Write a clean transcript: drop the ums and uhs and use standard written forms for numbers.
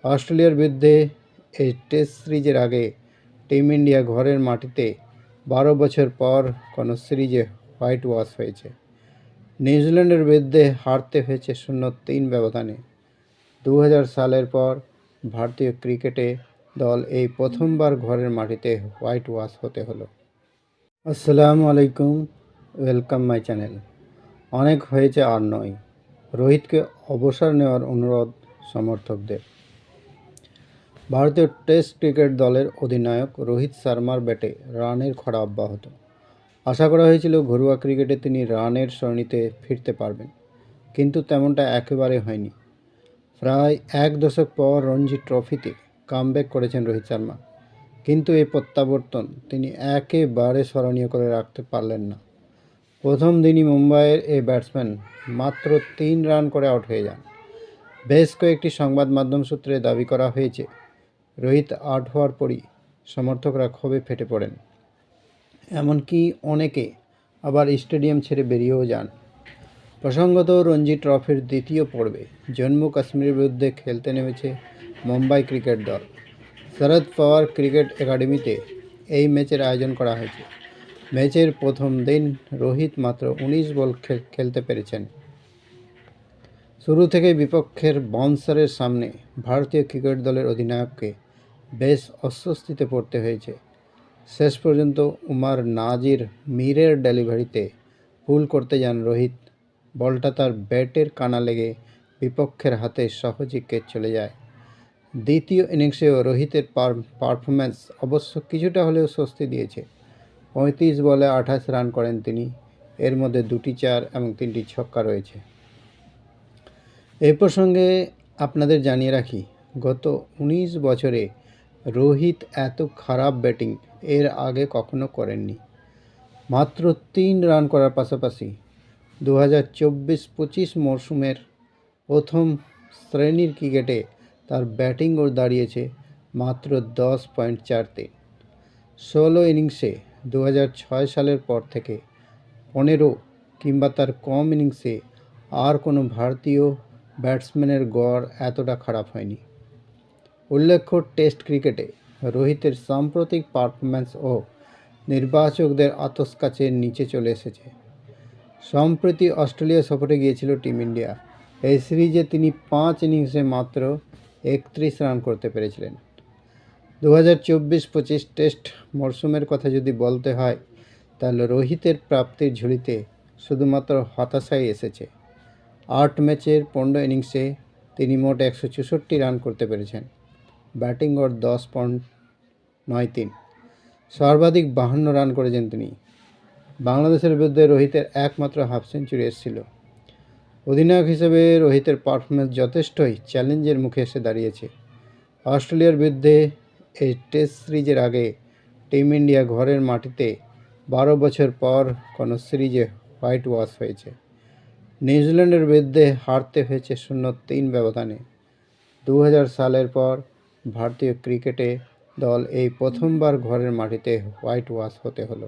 অস্ট্রেলিয়ার বিরুদ্ধে এই টেস্ট সিরিজের আগে টিম ইন্ডিয়া ঘরের মাটিতে 12 বছর পর কোনো সিরিজে হোয়াইট ওয়াশ হয়েছে। নিউজিল্যান্ডের বিরুদ্ধে হারতে হয়েছে 0-3 ব্যবধানে। 2000 সালের পর ভারতীয় ক্রিকেটে দল এই প্রথমবার ঘরের মাটিতে হোয়াইট ওয়াশ হতে হলো। আসসালামু আলাইকুম, ওয়েলকাম মাই চ্যানেল। অনেক হয়েছে আর নয়, রোহিতকে অবসর নেওয়ার অনুরোধ সমর্থকদের। ভারতীয় টেস্ট ক্রিকেট দলের অধিনায়ক রোহিত শর্মার ব্যাটে রানের খরা অব্যাহত। আশা করা হয়েছিল ঘরোয়া ক্রিকেটে তিনি রানের সরণিতে ফিরতে পারবেন, কিন্তু তেমনটা একেবারে হয়নি। প্রায় এক দশক পর রঞ্জি ট্রফিতে কামব্যাক করেছেন রোহিত শর্মা, কিন্তু এই প্রত্যাবর্তন তিনি একেবারে স্মরণীয় করে রাখতে পারলেন না। প্রথম দিনই মুম্বাইয়ের এই ব্যাটসম্যান মাত্র 3 রান করে আউট হয়ে যান। বেশ কয়েকটি সংবাদ মাধ্যম সূত্রে দাবি করা হয়েছে, রোহিত আউট হওয়ার পরই সমর্থকরা ক্ষোভে ফেটে পড়েন। এমনকি অনেকে আবার স্টেডিয়াম ছেড়ে বেরিয়েও যান। প্রসঙ্গত, রঞ্জি ট্রফির দ্বিতীয় পর্বে জম্মু কাশ্মীরের বিরুদ্ধে খেলতে নেমেছে মুম্বাই ক্রিকেট দল। শরদ পাওয়ার ক্রিকেট একাডেমিতে এই ম্যাচের আয়োজন করা হয়েছে। ম্যাচের প্রথম দিন রোহিত মাত্র 19 বল খেলতে পেরেছেন। শুরু থেকে বিপক্ষের বাউন্সারের সামনে ভারতীয় ক্রিকেট দলের অধিনায়ককে বেশ অস্বস্তিতে পড়তে হয়েছে। শেষ পর্যন্ত উমার নাজির মিরের ডেলিভারিতে পুল করতে যান রোহিত। বলটা তার ব্যাটের কানা লেগে বিপক্ষের হাতে সহজেই ক্যাচ চলে যায়। দ্বিতীয় ইনিংসেও রোহিতের পারফরম্যান্স অবশ্য কিছুটা হলেও স্বস্তি দিয়েছে। 35 বলে 28 রান করেন তিনি, এর মধ্যে 2টি 4 এবং 3টি ছক্কা রয়েছে। এই প্রসঙ্গে আপনাদের জানিয়ে রাখি, গত 19 বছরে রোহিত এত খারাপ ব্যাটিং এর আগে কখনো করেননি। মাত্র 3 রান করার পাশাপাশি 2024-25 মরশুমের প্রথম শ্রেণীর ক্রিকেটে তার ব্যাটিং গড় দাঁড়িয়েছে মাত্র 10.43। 16 ইনিংসে 2006 সালের পর থেকে 15 কিংবা তার কম ইনিংসে আর কোনো ভারতীয় ব্যাটসম্যানের গড় এতটা খারাপ হয়নি। উল্লেখ্য, টেস্ট ক্রিকেটে রোহিতের সাম্প্রতিক পারফরম্যান্স ও নির্বাচকদের আতশকাচের নিচে চলে এসেছে। সম্প্রতি অস্ট্রেলিয়া সফরে গিয়েছিল টিম ইন্ডিয়া। এই সিরিজে তিনি 5 ইনিংসে মাত্র 31 রান করতে পেরেছিলেন। 2024-25 টেস্ট মরশুমের কথা যদি বলতে হয়, তাহলে রোহিতের প্রাপ্তির ঝুলিতে শুধুমাত্র হতাশাই এসেছে। 8 ম্যাচের 15 ইনিংসে তিনি মোট 164 রান করতে পেরেছেন। ব্যাটিং গড় 10.93। সর্বাধিক 52 রান করেছেন তিনি। বাংলাদেশের বিরুদ্ধে রোহিতের একমাত্র হাফ সেঞ্চুরি এসেছিল। অধিনায়ক হিসেবে রোহিতের পারফরম্যান্স যথেষ্টই চ্যালেঞ্জের মুখে এসে দাঁড়িয়েছে। অস্ট্রেলিয়ার বিরুদ্ধে এই টেস্ট সিরিজের আগে টিম ইন্ডিয়া ঘরের মাটিতে 12 বছর পর কোনো সিরিজে হোয়াইট ওয়াশ হয়েছে। নিউজিল্যান্ডের বিরুদ্ধে হারতে হয়েছে 0-3 ব্যবধানে। 2000 সালের পর ভারতীয় ক্রিকেটে দল এই প্রথমবার ঘরের মাটিতে হোয়াইট ওয়াশ হতে হলো।